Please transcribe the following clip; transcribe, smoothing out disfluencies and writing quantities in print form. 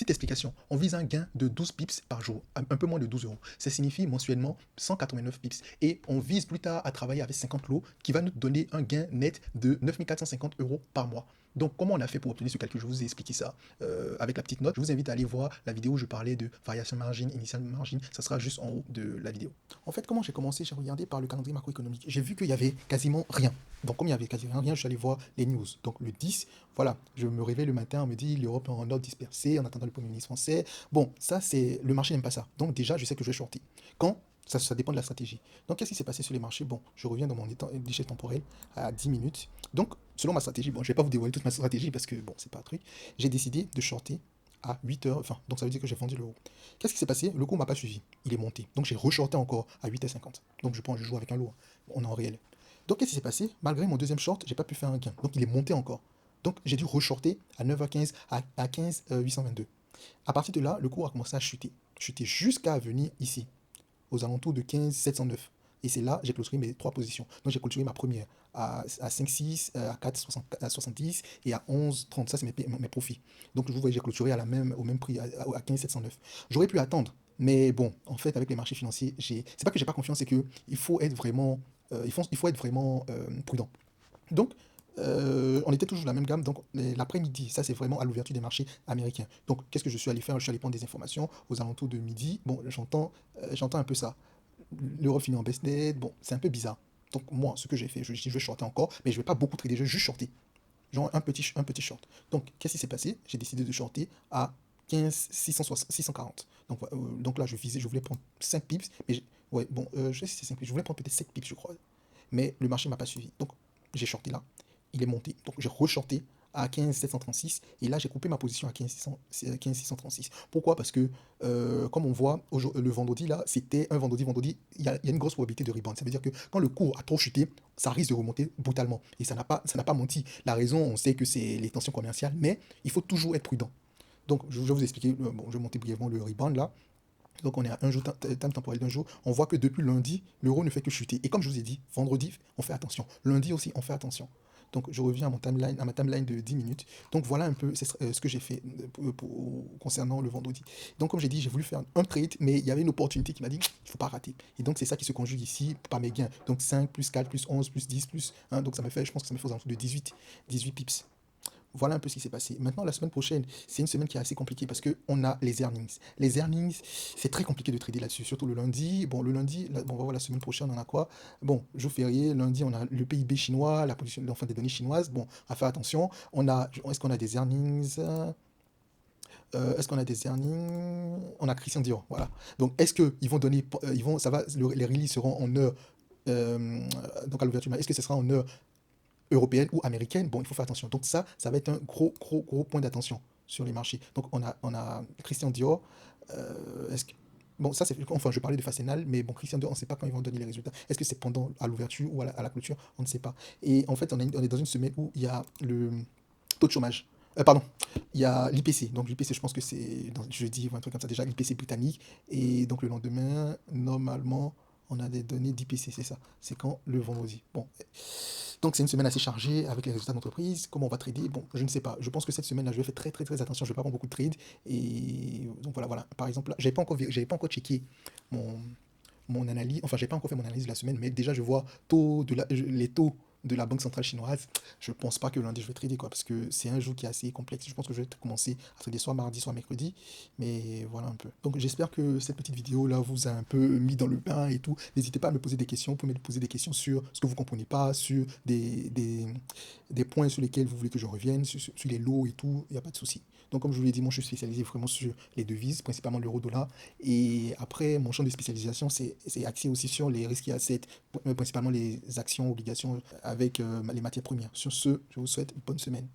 Petite explication, on vise un gain de 12 pips par jour, un peu moins de 12 euros. Ça signifie mensuellement 189 pips. Et on vise plus tard à travailler avec 50 lots qui va nous donner un gain net de 9 450 euros par mois. Donc, comment on a fait pour obtenir ce calcul? Je vous ai expliqué ça avec la petite note. Je vous invite à aller voir la vidéo où je parlais de variation margin, initial margin. Ça sera juste en haut de la vidéo. En fait, comment j'ai commencé? J'ai regardé par le calendrier macroéconomique. J'ai vu qu'il y avait quasiment rien. Donc, comme il y avait quasiment rien, je suis allé voir les news. Donc, le 10, voilà, je me réveille le matin, on me dit l'Europe est en ordre dispersé, en attendant le Premier ministre français. Bon, ça, c'est le marché n'aime pas ça. Donc, déjà, je sais que je vais shorter. Quand ça dépend de la stratégie. Donc, qu'est-ce qui s'est passé sur les marchés? Bon, je reviens dans mon échelle temporelle à 10 minutes. Donc, selon ma stratégie, bon, je ne vais pas vous dévoiler toute ma stratégie parce que, bon, c'est pas un truc. J'ai décidé de shorter à 8 heures, enfin, donc ça veut dire que j'ai vendu l'euro. Qu'est-ce qui s'est passé? Le cours m'a pas suivi. Il est monté. Donc, j'ai reshorté encore à 8h50. Donc, je joue avec un lot. On est en réel. Donc, qu'est-ce qui s'est passé? Malgré mon deuxième short, j'ai pas pu faire un gain. Donc, il est monté encore. Donc, j'ai dû reshorter à 9h15, à 15 822. À partir de là, le cours a commencé à chuter. Chuter jusqu'à venir ici, aux alentours de 15 709. Et c'est là que j'ai clôturé mes trois positions. Donc, j'ai clôturé ma première à 5,6, à 4,70 et à 11,30. Ça, c'est mes profits. Donc, vous voyez, j'ai clôturé au même prix, à 15 709. J'aurais pu attendre. Mais bon, en fait, avec les marchés financiers, c'est pas que j'ai pas confiance, c'est que il faut être vraiment, il faut être vraiment prudent. Donc, on était toujours dans la même gamme. Donc, l'après-midi, ça, c'est vraiment à l'ouverture des marchés américains. Donc, qu'est-ce que je suis allé faire? Je suis allé prendre des informations aux alentours de midi. Bon, j'entends un peu ça. L'euro finit en baisse nette. Bon, c'est un peu bizarre. Donc, moi, ce que j'ai fait, je vais shorter encore, mais je vais pas beaucoup trader, je vais juste shorter. Genre un petit short. Donc, qu'est-ce qui s'est passé? J'ai décidé de shorter à 15 660, 640. Donc là, je voulais prendre 5 pips, mais ouais, bon, je sais si c'est 5 pips, je voulais prendre peut-être 7 pips, je crois. Mais le marché m'a pas suivi. Donc, j'ai shorté là, il est monté. Donc, j'ai re-shorté à 15 736 et là j'ai coupé ma position à 15 636. Pourquoi? Parce que comme on voit le vendredi là, c'était un vendredi, il y a une grosse probabilité de rebound. Ça veut dire que quand le cours a trop chuté, ça risque de remonter brutalement et ça n'a pas menti. La raison, on sait que c'est les tensions commerciales, mais il faut toujours être prudent. Donc je vais vous expliquer, bon, je vais monter brièvement le rebound là. Donc on est à un jour, time temporel d'un jour. On voit que depuis lundi, l'euro ne fait que chuter. Et comme je vous ai dit, vendredi, on fait attention. Lundi aussi, on fait attention. Donc je reviens à ma timeline de 10 minutes. Donc voilà un peu ce que j'ai fait concernant le vendredi. Donc comme j'ai dit, j'ai voulu faire un trade, mais il y avait une opportunité qui m'a dit, il ne faut pas rater. Et donc c'est ça qui se conjugue ici par mes gains. Donc 5 plus 4 plus 11 plus 10 plus 1. Donc ça me fait, je pense que ça me fait aux alentours de 18 pips. Voilà un peu ce qui s'est passé. Maintenant, la semaine prochaine, c'est une semaine qui est assez compliquée parce qu'on a les earnings. Les earnings, c'est très compliqué de trader là-dessus, surtout le lundi. Bon, le lundi, bon, on va voir la semaine prochaine, on a quoi? Bon, jour férié, lundi, on a le PIB chinois, la position, enfin, des données chinoises. Bon, à faire attention. Est-ce qu'on a des earnings? Est-ce qu'on a des earnings? On a Christian Dior, voilà. Donc, est-ce qu'ils vont donner, les releases seront en heure, euh, donc à l'ouverture, est-ce que ce sera en heure européenne ou américaine? Bon, il faut faire attention. Donc ça va être un gros point d'attention sur les marchés. Donc on a Christian Dior. Est-ce que... Bon, ça c'est... Enfin, je parlais de Fastenal, mais bon, Christian Dior, on ne sait pas quand ils vont donner les résultats. Est-ce que c'est pendant à l'ouverture ou à la clôture? On ne sait pas. Et en fait, on est dans une semaine où il y a le taux de chômage. Pardon, il y a l'IPC. Donc l'IPC, je pense que c'est dans jeudi ou un truc comme ça déjà, l'IPC britannique. Et donc le lendemain, normalement, on a des données d'IPC, c'est ça. C'est quand? Le vendredi. Bon, donc c'est une semaine assez chargée avec les résultats d'entreprise. Comment on va trader? Bon, je ne sais pas. Je pense que cette semaine-là, je vais faire très attention. Je vais pas prendre beaucoup de trades. Et donc voilà. Par exemple, là, j'avais pas encore checké mon, mon analyse. Enfin, j'ai pas encore fait mon analyse de la semaine, mais déjà je vois les taux de la Banque centrale chinoise. Je pense pas que lundi je vais trader quoi, parce que c'est un jour qui est assez complexe. Je pense que je vais commencer à trader soit mardi, soit mercredi. Mais voilà un peu. Donc j'espère que cette petite vidéo là vous a un peu mis dans le bain et tout. N'hésitez pas à me poser des questions. Vous pouvez me poser des questions sur ce que vous comprenez pas, sur des points sur lesquels vous voulez que je revienne, sur les lots et tout. Il n'y a pas de souci. Donc comme je vous l'ai dit, moi je suis spécialisé vraiment sur les devises, principalement l'euro-dollar. Et après, mon champ de spécialisation, c'est axé aussi sur les risques et assets, principalement les actions, obligations avec les matières premières. Sur ce, je vous souhaite une bonne semaine.